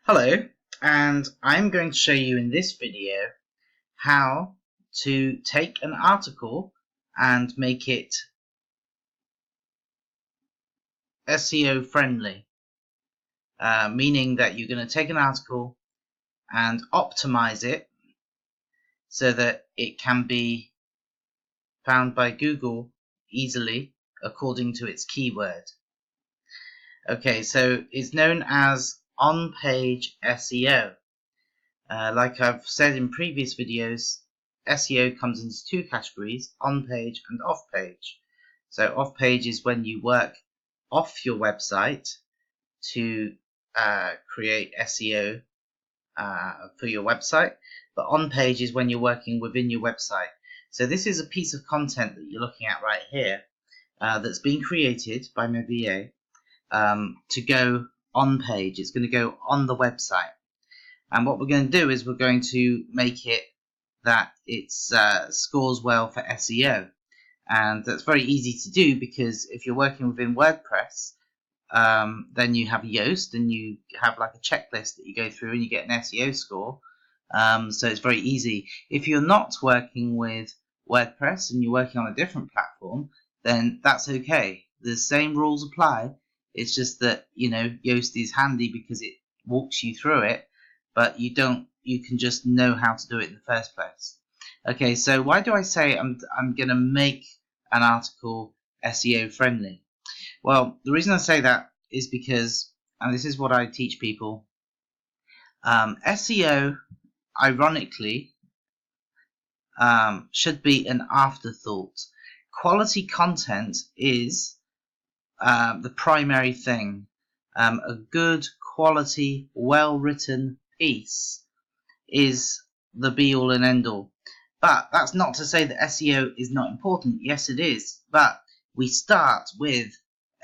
Hello, and I'm going to show you in this video how to take an article and make it SEO friendly, meaning that you're going to take an article and optimize it so that it can be found by Google easily according to its keyword. Okay, so it's known as on-page SEO. Like I've said in previous videos, SEO comes into two categories, on-page and off-page. So off-page is when you work off your website to create SEO for your website, but on-page is when you're working within your website. So this is a piece of content that you're looking at right here that's been created by my VA to go on-page. It's going to go on the website. And what we're going to do is we're going to make it that it scores well for SEO. And that's very easy to do because if you're working within WordPress, then you have Yoast and you have like a checklist that you go through and you get an SEO score. So it's very easy. If you're not working with WordPress and you're working on a different platform, then that's okay. The same rules apply. It's just that, Yoast is handy because it walks you through it, but you can just know how to do it in the first place. Okay, so why do I say I'm going to make an article SEO friendly? Well, the reason I say that is because, and this is what I teach people, SEO, ironically, should be an afterthought. Quality content is the primary thing. A good quality, well-written piece is the be-all and end-all. But that's not to say that SEO is not important. Yes, it is. But we start with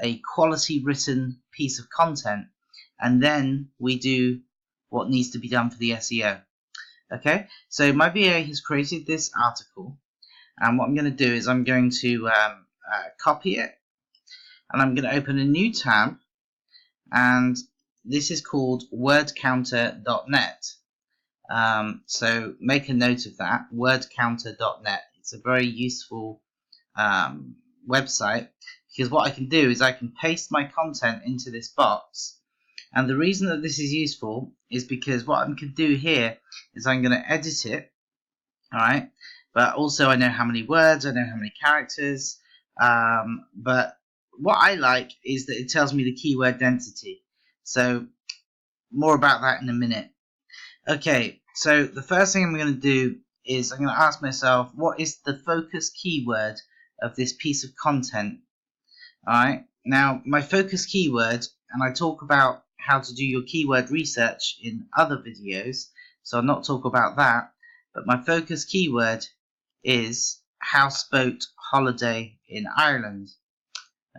a quality written piece of content, and then we do what needs to be done for the SEO. Okay, so my VA has created this article, and what I'm going to do is I'm going to copy it, and I'm going to open a new tab, and this is called wordcounter.net. So make a note of that, wordcounter.net. It's a very useful website because what I can do is I can paste my content into this box. And the reason that this is useful is because what I can do here is I'm going to edit it, alright? But also I know how many words, I know how many characters, but what I like is that it tells me the keyword density. So more about that in a minute. Okay, so the first thing I'm going to do is I'm going to ask myself, what is the focus keyword of this piece of content? Alright, now my focus keyword, and I talk about how to do your keyword research in other videos, so I'll not talk about that, but my focus keyword is houseboat holiday in Ireland.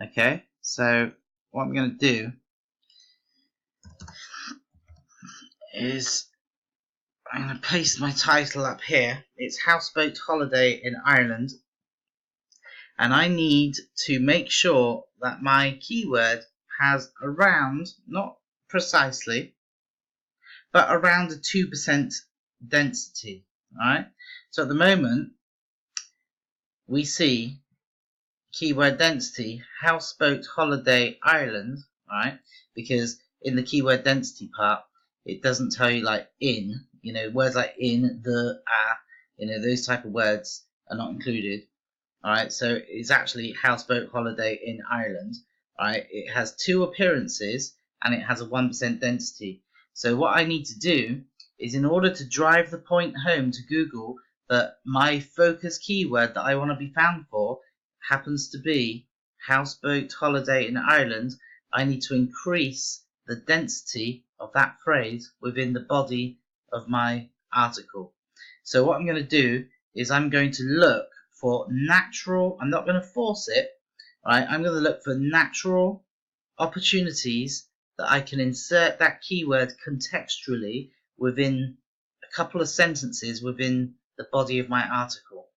Okay, so what I'm going to do is I'm going to paste my title up here. It's houseboat holiday in Ireland, and I need to make sure that my keyword has around, not precisely, but around a 2% density. Alright, so at the moment we see keyword density houseboat holiday Ireland, right? Because in the keyword density part it doesn't tell you like in, words like in, the, those type of words are not included. Alright, so it's actually houseboat holiday in Ireland. Alright, it has 2 appearances and it has a 1% density. So what I need to do is, in order to drive the point home to Google that my focus keyword that I want to be found for happens to be houseboat holiday in Ireland, I need to increase the density of that phrase within the body of my article. So what I'm going to do is I'm going to look for natural, I'm not going to force it, right? I'm going to look for natural opportunities that I can insert that keyword contextually within a couple of sentences within the body of my article.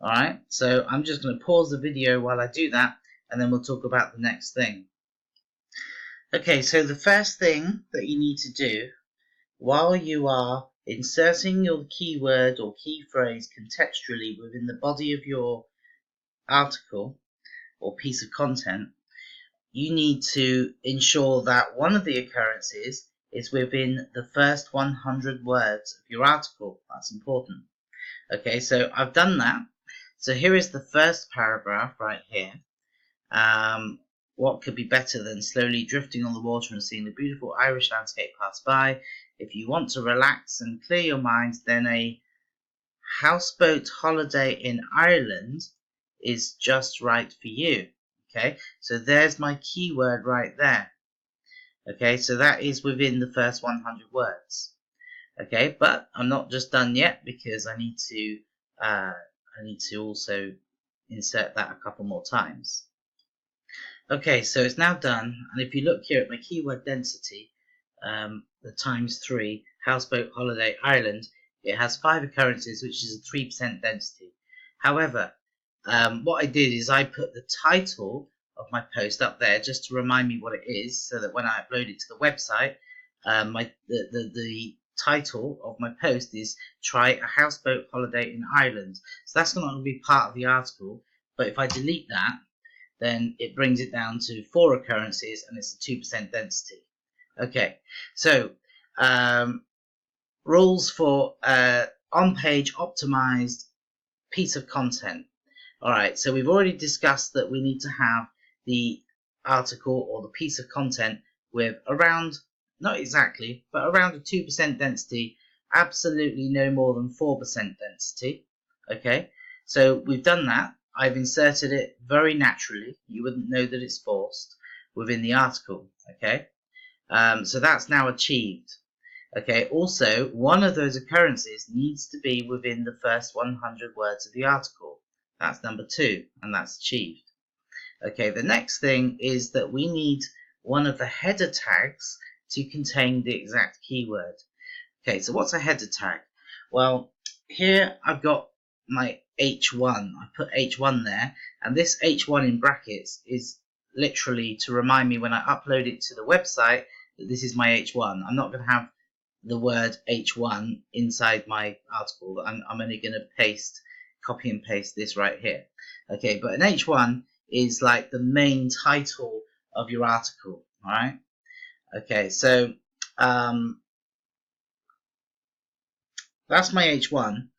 Alright, so I'm just going to pause the video while I do that, and then we'll talk about the next thing. Okay, so the first thing that you need to do while you are inserting your keyword or key phrase contextually within the body of your article or piece of content, you need to ensure that one of the occurrences is within the first 100 words of your article. That's important. Okay, so I've done that. So here is the first paragraph right here. What could be better than slowly drifting on the water and seeing the beautiful Irish landscape pass by? If you want to relax and clear your mind, then a houseboat holiday in Ireland is just right for you. Okay, so there's my keyword right there. Okay, so that is within the first 100 words. Okay, but I'm not just done yet, because I need to also insert that a couple more times. Okay, so it's now done, and if you look here at my keyword density, the ×3 houseboat holiday Ireland, it has 5 occurrences, which is a 3% density. However, what I did is I put the title of my post up there just to remind me what it is, so that when I upload it to the website, the title of my post is "Try a houseboat holiday in Ireland." So that's not going to be part of the article, but if I delete that, then it brings it down to 4 occurrences and it's a 2% density. Okay, so rules for on-page optimized piece of content. Alright, so we've already discussed that we need to have the article or the piece of content with around, not exactly, but around a 2% density, absolutely no more than 4% density. Okay, so we've done that. I've inserted it very naturally. You wouldn't know that it's forced within the article. Okay, so that's now achieved. Okay, also, one of those occurrences needs to be within the first 100 words of the article. That's number 2, and that's achieved. Okay, the next thing is that we need one of the header tags to contain the exact keyword. Okay, so what's a header tag? Well, here I've got my H1. I put H1 there, and this H1 in brackets is literally to remind me when I upload it to the website that this is my H1. I'm not going to have the word H1 inside my article. I'm only going to copy and paste this right here. Okay, but an H1 is like the main title of your article. All right. Okay, so that's my H1.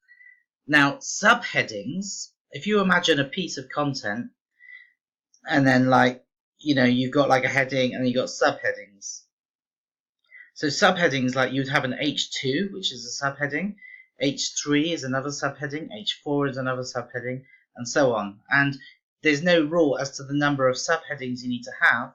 Now, subheadings, if you imagine a piece of content and then you've got like a heading and you've got subheadings. So subheadings, like you'd have an H2, which is a subheading, H3 is another subheading, H4 is another subheading, and so on. And there's no rule as to the number of subheadings you need to have.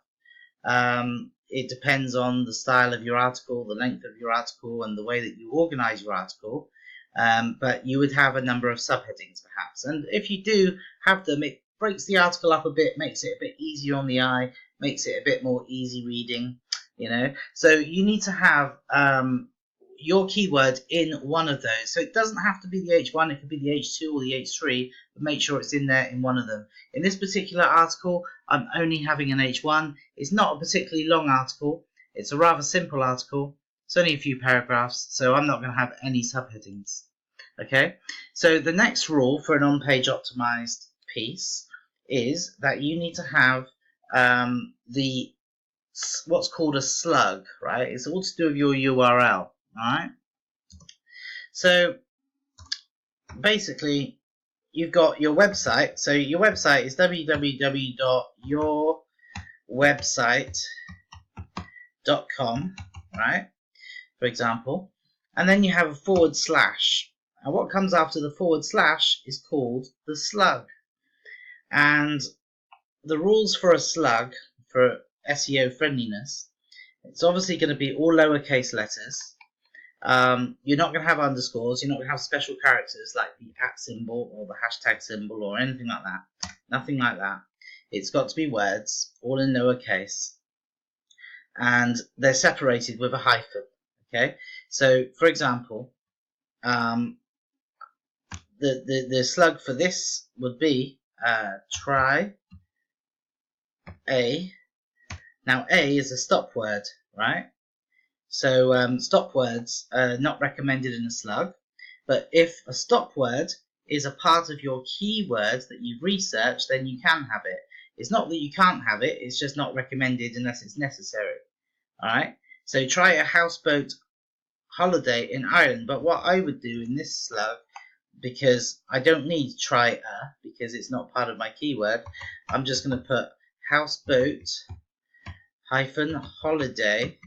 It depends on the style of your article, the length of your article, and the way that you organize your article. But you would have a number of subheadings perhaps. And if you do have them, it breaks the article up a bit, makes it a bit easier on the eye, makes it a bit more easy reading, So you need to have your keyword in one of those. So it doesn't have to be the H1, it could be the H2 or the H3, but make sure it's in there in one of them. In this particular article, I'm only having an H1. It's not a particularly long article. It's a rather simple article. It's only a few paragraphs, so I'm not going to have any subheadings. Okay, so the next rule for an on-page optimized piece is that you need to have what's called a slug, right? It's all to do with your URL, alright? So basically, you've got your website. So your website is www.yourwebsite.com, right? For example. And then you have a /. And what comes after the / is called the slug. And the rules for a slug, for SEO friendliness, it's obviously going to be all lowercase letters. You're not going to have underscores. You're not going to have special characters like the @ symbol or the hashtag symbol or anything like that. Nothing like that. It's got to be words, all in lowercase. And they're separated with a hyphen. Okay? So, for example, the slug for this would be try a. Now, A is a stop word, right? So stop words are not recommended in a slug, but if a stop word is a part of your keywords that you've researched, then you can have it. It's not that you can't have it, it's just not recommended unless it's necessary. Alright, so try a houseboat holiday in Ireland, but what I would do in this slug, because I don't need try a, because it's not part of my keyword, I'm just going to put houseboat hyphen holiday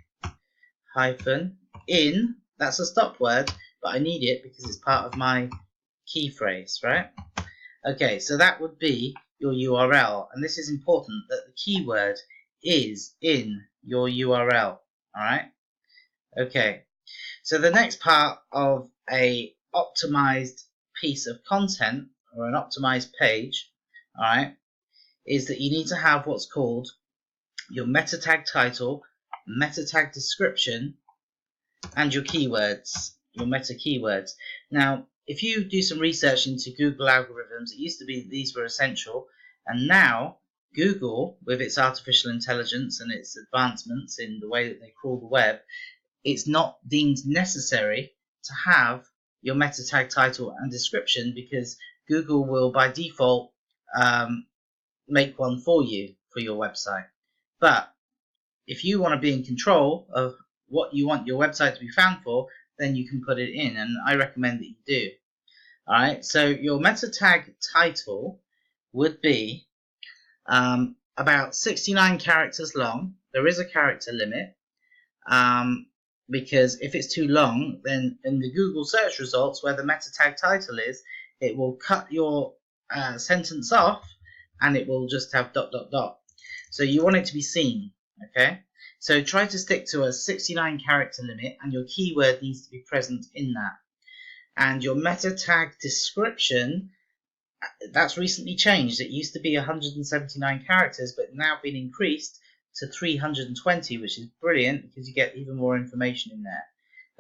hyphen in. That's a stop word, but I need it because it's part of my key phrase, right? Okay, so that would be your URL, and this is important that the keyword is in your URL. Alright? Okay, so the next part of a optimized piece of content or an optimized page, alright, is that you need to have what's called your meta tag title, meta tag description, and your keywords, your meta keywords. Now, if you do some research into Google algorithms, it used to be these were essential, and now Google, with its artificial intelligence and its advancements in the way that they crawl the web, it's not deemed necessary to have your meta tag title and description, because Google will by default make one for you for your website. But if you want to be in control of what you want your website to be found for, then you can put it in, and I recommend that you do. Alright, so your meta tag title would be about 69 characters long. There is a character limit, because if it's too long, then in the Google search results where the meta tag title is, it will cut your sentence off and it will just have ... So you want it to be seen, okay? So try to stick to a 69 character limit, and your keyword needs to be present in that. And your meta tag description, that's recently changed. It used to be 179 characters, but now been increased to 320, which is brilliant because you get even more information in there.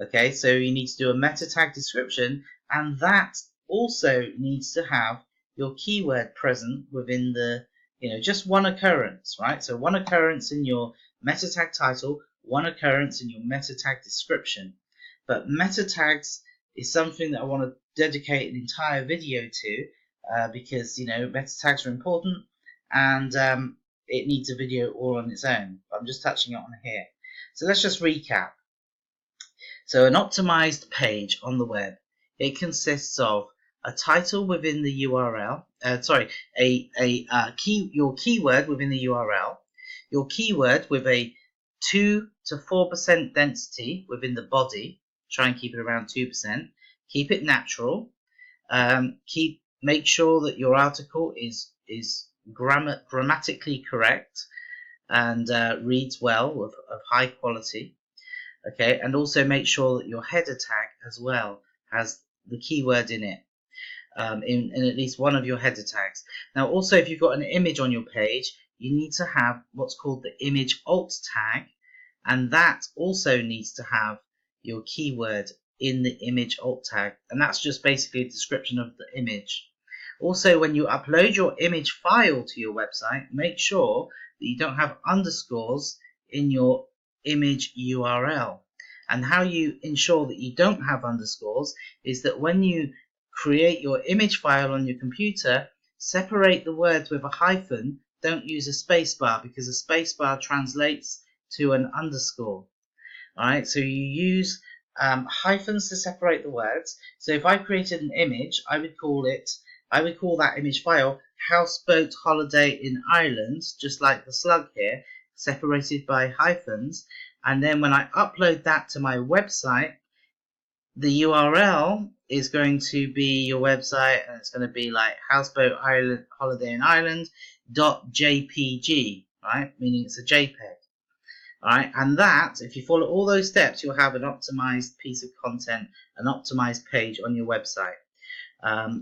Okay, so you need to do a meta tag description, and that also needs to have your keyword present within the, just one occurrence, right? So one occurrence in your meta tag title, one occurrence in your meta tag description. But meta tags is something that I want to dedicate an entire video to, because meta tags are important, and it needs a video all on its own. I'm just touching it on here. So let's just recap. So an optimized page on the web, it consists of a title within the URL, your keyword within the URL, your keyword with a 2 to 4% density within the body. Try and keep it around 2%. Keep it natural. Make sure that your article is grammatically correct and reads well, of high quality. Okay, and also make sure that your header tag as well has the keyword in it, in at least one of your header tags. Now also, if you've got an image on your page, you need to have what's called the image alt tag, and that also needs to have your keyword in the image alt tag, and that's just basically a description of the image. Also, when you upload your image file to your website, make sure that you don't have underscores in your image URL. And how you ensure that you don't have underscores is that when you create your image file on your computer, separate the words with a hyphen. Don't use a spacebar, because a spacebar translates to an underscore. Alright, so you use hyphens to separate the words. So if I created an image, I would call that image file Houseboat Holiday in Ireland, just like the slug here, separated by hyphens. And then when I upload that to my website, the URL is going to be your website, and it's going to be like Houseboat Holiday in Ireland .jpg, right? Meaning it's a JPEG. Alright, and that, if you follow all those steps, you'll have an optimized piece of content, an optimized page on your website.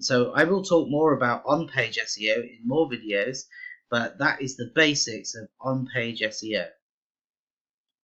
So I will talk more about on-page SEO in more videos, but that is the basics of on-page SEO.